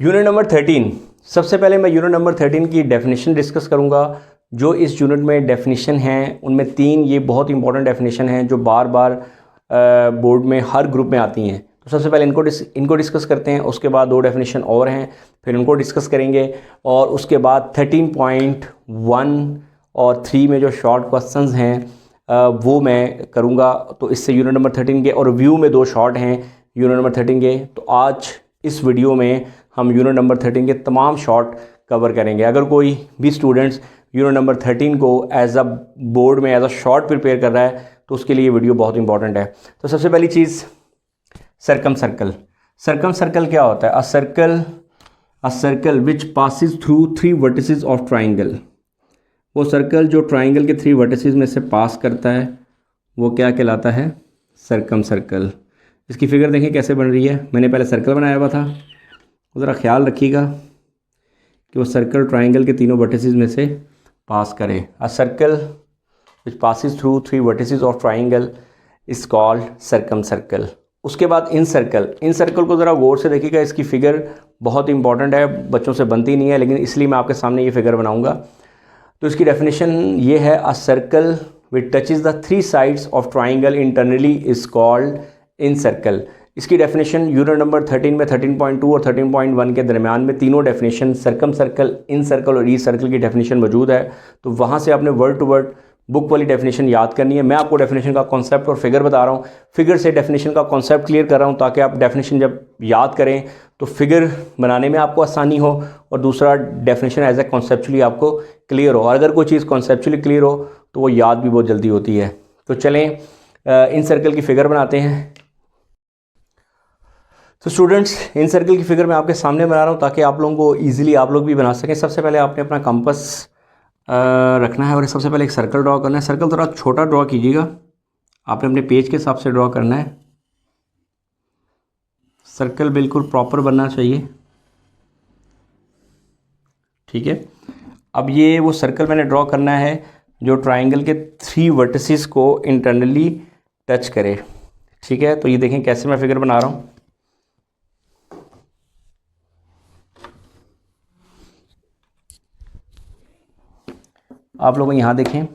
Unit number 13। सबसे पहले मैं यूनिट नंबर 13 की डेफिनेशन डिस्कस करूंगा। जो इस यूनिट में डेफिनेशन हैं उनमें 3 ये बहुत इंपॉर्टेंट डेफिनेशन हैं जो बार बार बोर्ड में हर ग्रुप में आती हैं। तो सबसे पहले इनको डिस्कस करते हैं, उसके बाद 2 डेफिनेशन और हैं, फिर उनको डिस्कस करेंगे और उसके बाद 13.1 और 3 में जो शॉर्ट क्वेश्चंस हैं वो मैं करूँगा। तो इससे यूनिट नंबर 13 के और रिव्यू में 2 शॉर्ट हैं यूनिट नंबर 13 के। तो आज इस वीडियो में हम यूनिट नंबर 13 के तमाम शॉर्ट कवर करेंगे। अगर कोई भी स्टूडेंट्स यूनिट नंबर 13 को एज अ बोर्ड में एज अ शॉर्ट प्रिपेयर कर रहा है तो उसके लिए वीडियो बहुत इंपॉर्टेंट है। तो सबसे पहली चीज़ सर्कम सर्कल। सर्कम सर्कल क्या होता है? A circle which passes through 3 vertices of triangle. वो सर्कल जो ट्राइंगल के 3 वर्टिसेस में से पास करता है वो क्या कहलाता है? Circum circle. इसकी फिगर देखें कैसे बन रही है। मैंने पहले सर्कल बनाया हुआ था, ज़रा ख्याल रखिएगा कि वो सर्कल ट्राइंगल के तीनों वर्टिसेस में से पास करे। A circle which passes through 3 vertices of triangle is called circum circle. उसके बाद इन सर्कल को ज़रा गौर से देखिएगा। इसकी फिगर बहुत इंपॉर्टेंट है, बच्चों से बनती नहीं है, लेकिन इसलिए मैं आपके सामने ये फिगर बनाऊंगा। तो इसकी डेफिनेशन ये है, a circle which touches the 3 sides of triangle internally is called in circle. इसकी डेफिनेशन यूनिट नंबर 13 में 13.2 और 13.1 के दरमियान में तीनों डेफिनेशन सर्कम सर्कल, इन सर्कल और ई सर्कल की डेफिनेशन मौजूद है। तो वहाँ से आपने वर्ड टू वर्ड बुक वाली डेफिनेशन याद करनी है। मैं आपको डेफिनेशन का कॉन्सेप्ट और फिगर बता रहा हूँ, फिगर से डेफिनेशन का कॉन्सेप्ट क्लियर कर रहा हूँ ताकि आप डेफिनेशन जब याद करें तो फिगर बनाने में आपको आसानी हो और दूसरा डेफिनेशन एज ए कॉन्सेप्चुअली आपको क्लियर हो। और अगर कोई चीज़ कॉन्सेप्चुअली क्लियर हो तो वो याद भी बहुत जल्दी होती है। तो चलें इन सर्कल की फिगर बनाते हैं। तो स्टूडेंट्स, इन सर्कल की फिगर मैं आपके सामने बना रहा हूँ ताकि आप लोगों को ईजिली आप लोग भी बना सकें। सबसे पहले आपने अपना कंपास रखना है और सबसे पहले एक सर्कल ड्रॉ करना है। सर्कल थोड़ा छोटा ड्रॉ कीजिएगा, आपने अपने पेज के हिसाब से ड्रॉ करना है। सर्कल बिल्कुल प्रॉपर बनना चाहिए, ठीक है। अब ये वो सर्कल मैंने ड्रॉ करना है जो ट्राइंगल के 3 वर्टिसेस को इंटरनली टच करे, ठीक है। तो ये देखें कैसे मैं फिगर बना रहा हूँ। आप लोग यहाँ देखें,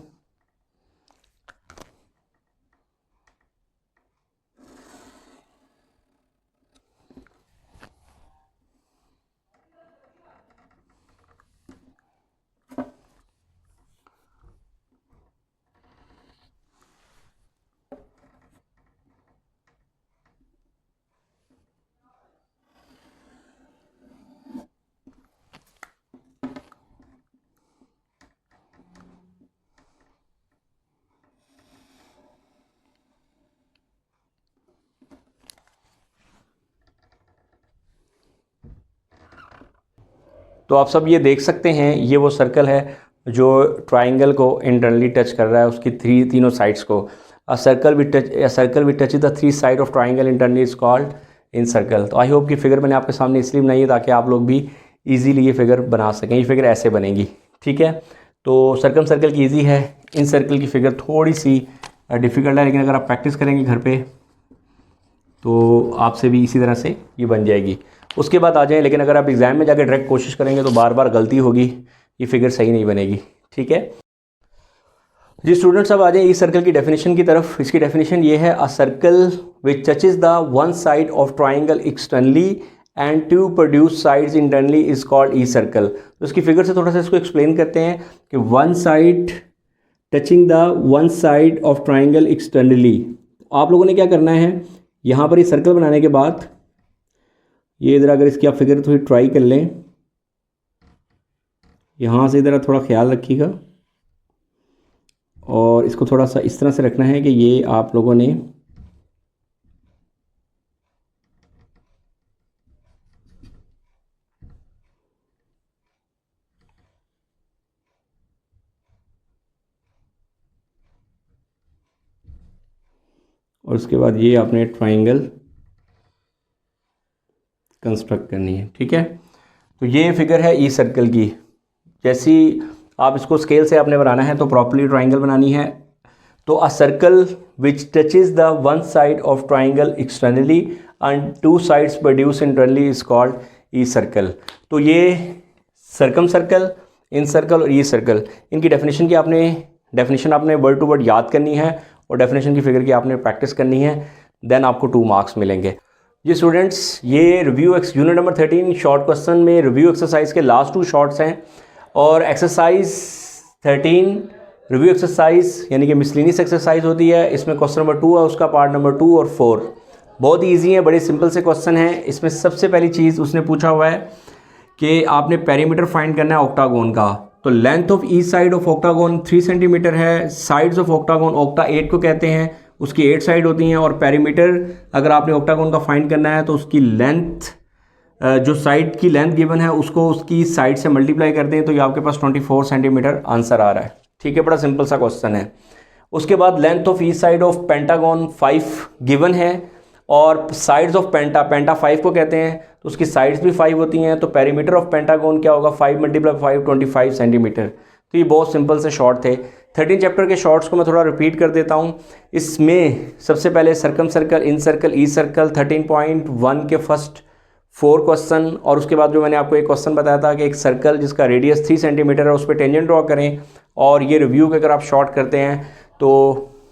तो आप सब ये देख सकते हैं ये वो सर्कल है जो ट्राइंगल को इंटरनली टच कर रहा है, उसकी तीनों साइड्स को। A circle which touch the 3 side of triangle internally is called in circle. तो आई होप कि फिगर मैंने आपके सामने इसलिए बनाई है ताकि आप लोग भी इजीली ये फिगर बना सकें। ये फिगर ऐसे बनेगी, ठीक है। तो सर्कम सर्कल की ईजी है, इन सर्कल की फिगर थोड़ी सी डिफ़िकल्ट है, लेकिन अगर आप प्रैक्टिस करेंगे घर पे तो आपसे भी इसी तरह से ये बन जाएगी। उसके बाद आ जाए, लेकिन अगर आप एग्ज़ाम में जाकर डायरेक्ट कोशिश करेंगे तो बार बार गलती होगी, ये फिगर सही नहीं बनेगी, ठीक है जी। स्टूडेंट्स अब आ जाए इस सर्कल की डेफिनेशन की तरफ। इसकी डेफिनेशन ये है, a circle which touches the 1 side of triangle externally and 2 produce sides internally is called E circle. तो इसकी फिगर से थोड़ा सा इसको एक्सप्लेन करते हैं कि 1 side touching the 1 side of triangle externally. आप लोगों ने क्या करना है, यहाँ पर ये सर्कल बनाने के बाद ये इधर अगर इसकी आप फिगर थोड़ी ट्राई कर लें, यहाँ से इधर थोड़ा ख्याल रखिएगा और इसको थोड़ा सा इस तरह से रखना है कि ये आप लोगों ने और उसके बाद ये आपने ट्राइंगल कंस्ट्रक्ट करनी है, ठीक है। तो ये फिगर है ई सर्कल की। जैसी आप इसको स्केल से आपने बनाना है तो प्रॉपर्ली ट्राइंगल बनानी है। तो a circle which touches the 1 side of triangle externally and 2 sides produce internally is called E circle. तो ये सर्कम सर्कल, इन सर्कल और ई सर्कल, इनकी डेफिनेशन आपने वर्ड टू वर्ड याद करनी है और डेफिनेशन की फिगर की आपने प्रैक्टिस करनी है, देन आपको 2 मार्क्स मिलेंगे। जी स्टूडेंट्स, ये review unit number 13 short question में रिव्यू एक्सरसाइज के लास्ट 2 शॉर्ट्स हैं। और एक्सरसाइज 13 रिव्यू एक्सरसाइज यानी कि मिसलिनियस एक्सरसाइज होती है। इसमें क्वेश्चन नंबर 2 है, उसका पार्ट नंबर 2 और 4 बहुत ही ईजी है, बड़े सिंपल से क्वेश्चन है। इसमें सबसे पहली चीज़ उसने पूछा हुआ है कि आपने पेरीमीटर फाइंड करना है ऑक्टागोन का। तो length of each side of octagon 3 centimetre है। साइड्स ऑफ ऑक्टागोन ऑक्टा 8 को कहते हैं, उसकी 8 साइड होती हैं। और पेरीमीटर अगर आपने ऑक्टागोन का फाइंड करना है तो उसकी लेंथ, जो साइड की लेंथ गिवन है उसको उसकी साइड से मल्टीप्लाई करते हैं तो ये आपके पास 24 सेंटीमीटर आंसर आ रहा है। ठीक है, बड़ा सिंपल सा क्वेश्चन है। उसके बाद length of each side of pentagon 5 given है और साइड्स ऑफ पेंटा 5 को कहते हैं तो उसकी साइड्स भी 5 होती हैं। तो पेरीमीटर ऑफ पेंटागन क्या होगा, 5 × 5 25 सेंटीमीटर। तो ये बहुत सिंपल से शॉर्ट थे। 13 चैप्टर के शॉर्ट्स को मैं थोड़ा रिपीट कर देता हूँ। इसमें सबसे पहले सर्कम सर्कल, इन सर्कल, ई सर्कल 13.1 के फर्स्ट 4 क्वेश्चन, और उसके बाद जो मैंने आपको एक क्वेश्चन बताया था कि एक सर्कल जिसका रेडियस 3 सेंटीमीटर है उस पर टेंजेंट ड्रॉ करें। और ये रिव्यू के अगर आप शॉर्ट करते हैं तो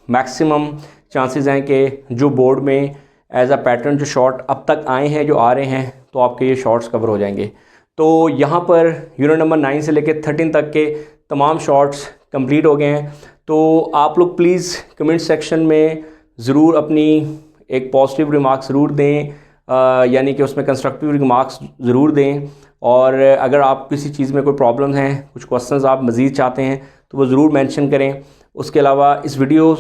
मैक्सिमम चांसेस हैं कि जो बोर्ड में एज अ पैटर्न जो शॉर्ट अब तक आए हैं, जो आ रहे हैं, तो आपके ये शॉर्ट्स कवर हो जाएंगे। तो यहाँ पर यूनिट नंबर 9 से लेकर 13 तक के तमाम शॉर्ट्स कंप्लीट हो गए हैं। तो आप लोग प्लीज़ कमेंट सेक्शन में ज़रूर अपनी एक पॉजिटिव रिमार्क्स ज़रूर दें, यानी कि उसमें कंस्ट्रक्टिव रिमार्क्स ज़रूर दें। और अगर आप किसी चीज़ में कोई प्रॉब्लम है, कुछ क्वेश्चंस आप मज़ीद चाहते हैं तो वो ज़रूर मेंशन करें। उसके अलावा इस वीडियो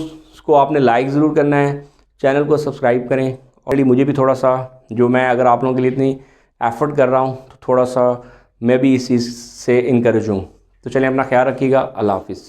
को आपने लाइक ज़रूर करना है, चैनल को सब्सक्राइब करें। और मुझे भी थोड़ा सा, जो मैं अगर आप लोगों के लिए इतनी एफ़र्ट कर रहा हूँ तो थोड़ा सा मैं भी इस चीज़ से इनकरेज हूँ। तो चलिए अपना ख्याल रखिएगा। अल्लाह हाफिज़।